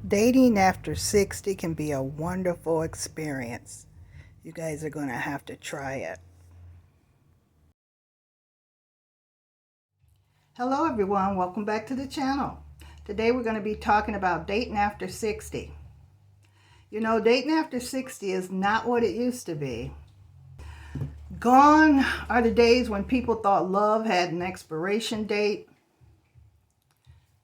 Dating after 60 can be a wonderful experience. You guys are going to have to try it. Hello everyone, welcome back to the channel. Today we're going to be talking about dating after 60. You know, dating after 60 is not what it used to be. Gone are the days when people thought love had an expiration date.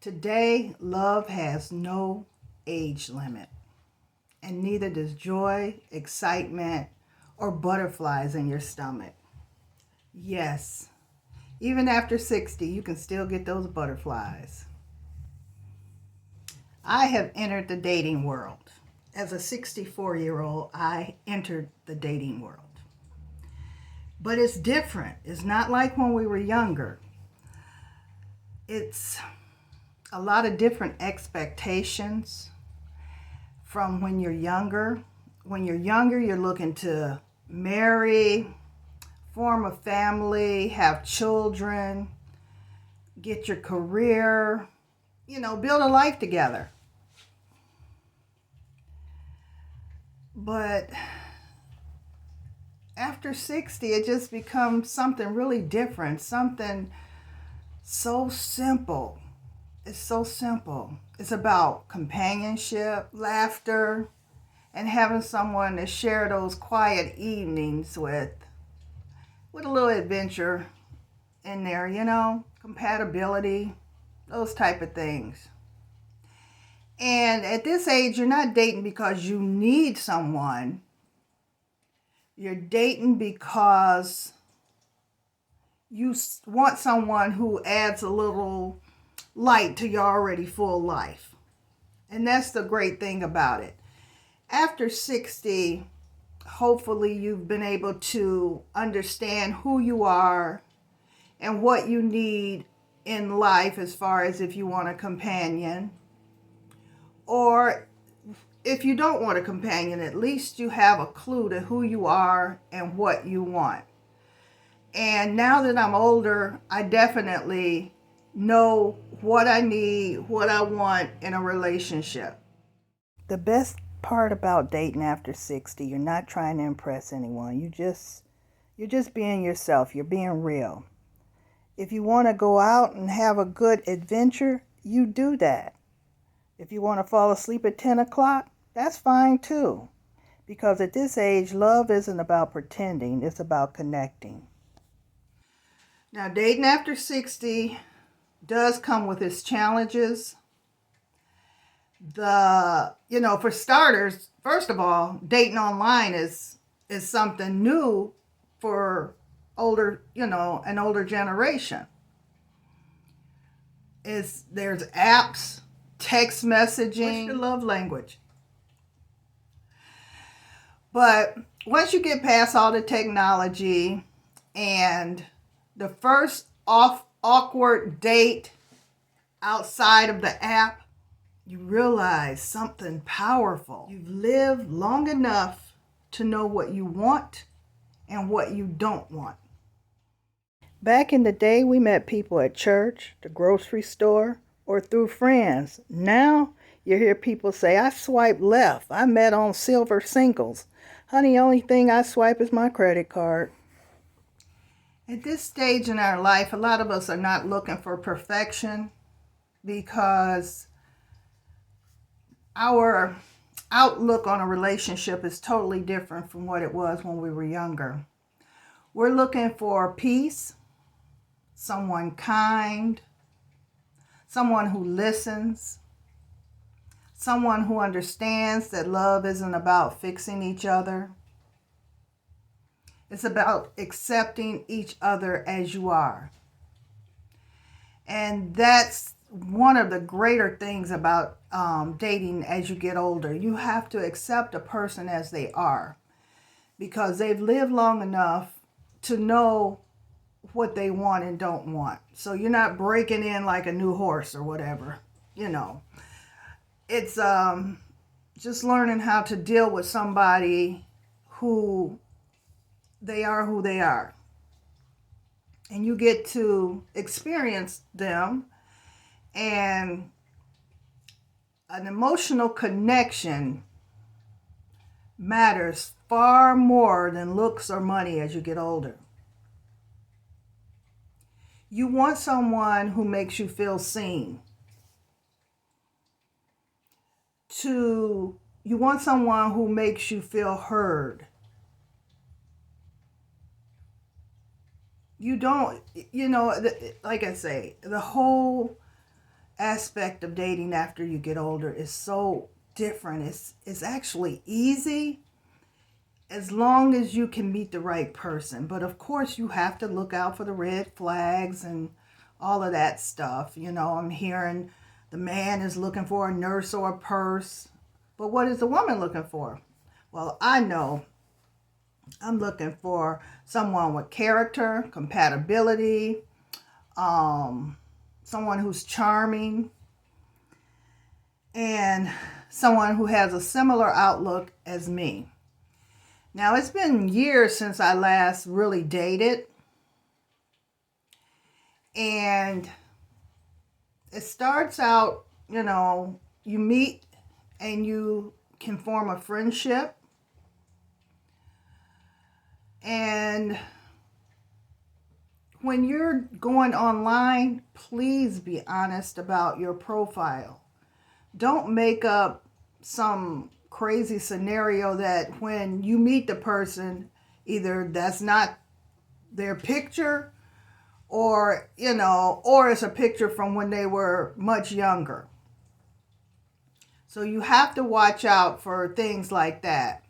Today, love has no age limit. And neither does joy, excitement, or butterflies in your stomach. Yes, even after 60, you can still get those butterflies. I have entered the dating world. As a 64-year-old, I entered the dating world. But it's different. It's not like when we were younger. It's a lot of different expectations from when you're younger. When you're younger, you're looking to marry, form a family, have children, get your career, build a life together. But after 60, it just becomes something really different, something so simple. It's so simple. It's about companionship, laughter, and having someone to share those quiet evenings with a little adventure in there, compatibility, those type of things. And at this age, you're not dating because you need someone. You're dating because you want someone who adds a little light to your already full life. And that's the great thing about it. After 60, hopefully you've been able to understand who you are and what you need in life, as far as if you want a companion, or if you don't want a companion, at least you have a clue to who you are and what you want. And now that I'm older, I definitely know what I need, what I want in a relationship. The best part about dating after 60, you're not trying to impress anyone. You're just being yourself. You're being real. If you want to go out and have a good adventure, you do that. If you want to fall asleep at 10 o'clock, that's fine too. Because at this age, love isn't about pretending, it's about connecting. Now, dating after 60 does come with its challenges. For starters, first of all, dating online is something new for an older generation. There's apps, text messaging. What's your love language? But once you get past all the technology and the first awkward date outside of the app, you realize something powerful. You've lived long enough to know what you want and what you don't want. Back in the day, we met people at church, the grocery store, or through friends. Now, you hear people say, I swiped left. I met on Silver Singles. Honey, only thing I swipe is my credit card. At this stage in our life, a lot of us are not looking for perfection because our outlook on a relationship is totally different from what it was when we were younger. We're looking for peace, someone kind, someone who listens, someone who understands that love isn't about fixing each other. It's about accepting each other as you are. And that's one of the greater things about dating as you get older. You have to accept a person as they are because they've lived long enough to know what they want and don't want. So you're not breaking in like a new horse or whatever, It's just learning how to deal with somebody who they are. And you get to experience them and An emotional connection matters far more than looks or money as you get older. You want someone who makes you feel seen. You want someone who makes you feel heard. You don't, like I say, the whole aspect of dating after you get older is so different. It's actually easy as long as you can meet the right person. But of course, you have to look out for the red flags and all of that stuff. I'm hearing the man is looking for a nurse or a purse. But what is the woman looking for? Well, I know I'm looking for someone with character, compatibility, someone who's charming, and someone who has a similar outlook as me. Now, it's been years since I last really dated, and it starts out, you meet and you can form a friendship. And when you're going online, please be honest about your profile. Don't make up some crazy scenario that when you meet the person, either that's not their picture or it's a picture from when they were much younger. So you have to watch out for things like that.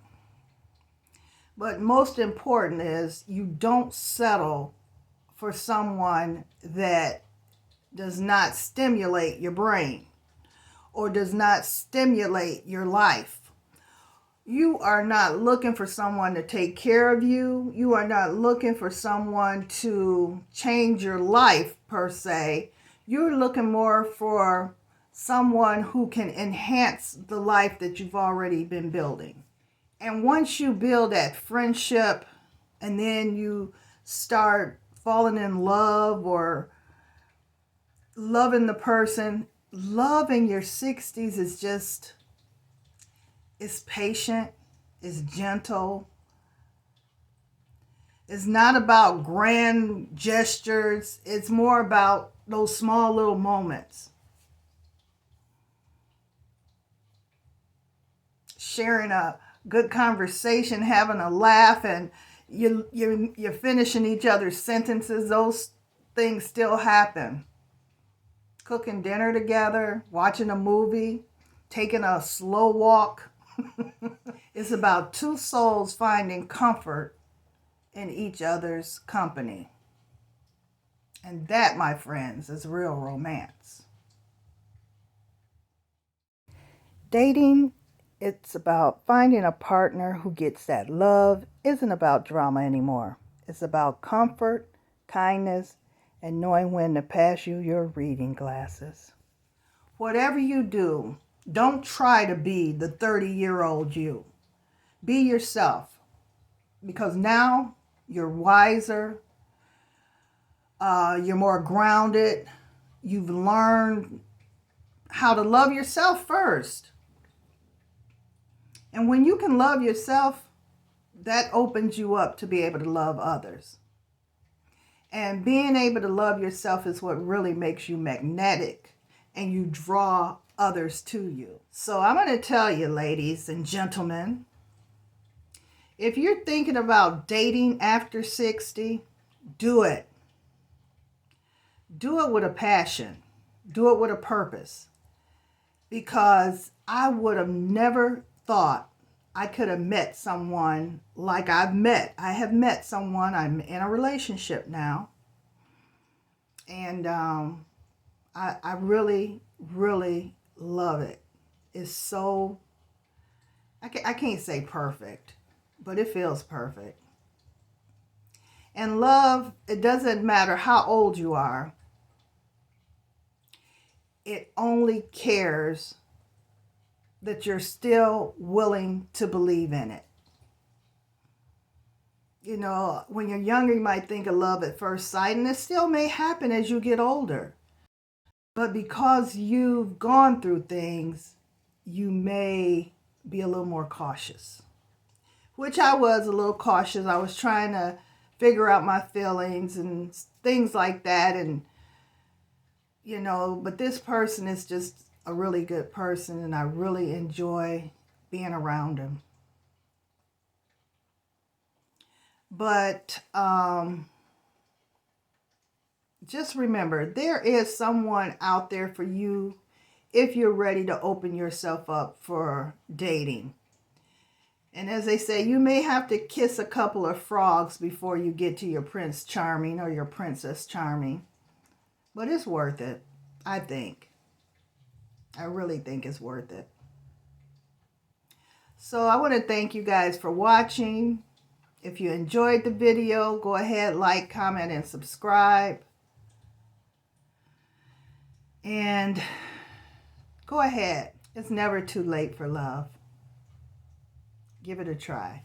But most important is you don't settle for someone that does not stimulate your brain or does not stimulate your life. You are not looking for someone to take care of you. You are not looking for someone to change your life per se. You're looking more for someone who can enhance the life that you've already been building. And once you build that friendship and then you start falling in love or loving the person, love in your 60s is just, it's patient, it's gentle. It's not about grand gestures. It's more about those small little moments. Sharing a good conversation, having a laugh, and you're finishing each other's sentences. Those things still happen. Cooking dinner together, watching a movie, taking a slow walk. It's about two souls finding comfort in each other's company. And that, my friends, is real romance. Dating, it's about finding a partner who gets that love isn't about drama anymore. It's about comfort, kindness, and knowing when to pass you your reading glasses. Whatever you do, don't try to be the 30-year-old you. Be yourself, because now you're wiser, you're more grounded, you've learned how to love yourself first. And when you can love yourself, that opens you up to be able to love others. And being able to love yourself is what really makes you magnetic and you draw others to you. So I'm going to tell you, ladies and gentlemen, if you're thinking about dating after 60, do it. Do it with a passion. Do it with a purpose. Because I would have never thought I could have met someone like I've met. I have met someone. I'm in a relationship now. And I really, really love it. It's so, I can't say perfect, but it feels perfect. And love, it doesn't matter how old you are. It only cares that you're still willing to believe in it. When you're younger, you might think of love at first sight, and it still may happen as you get older. But because you've gone through things, you may be a little more cautious, which I was a little cautious. I was trying to figure out my feelings and things like that. And, you know, but this person is just a really good person, and I really enjoy being around him. But just remember, there is someone out there for you if you're ready to open yourself up for dating. And as they say, you may have to kiss a couple of frogs before you get to your Prince Charming or your Princess Charming. But it's worth it, I think. I really think it's worth it. So I want to thank you guys for watching. If you enjoyed the video, go ahead, like, comment, and subscribe. And go ahead. It's never too late for love. Give it a try.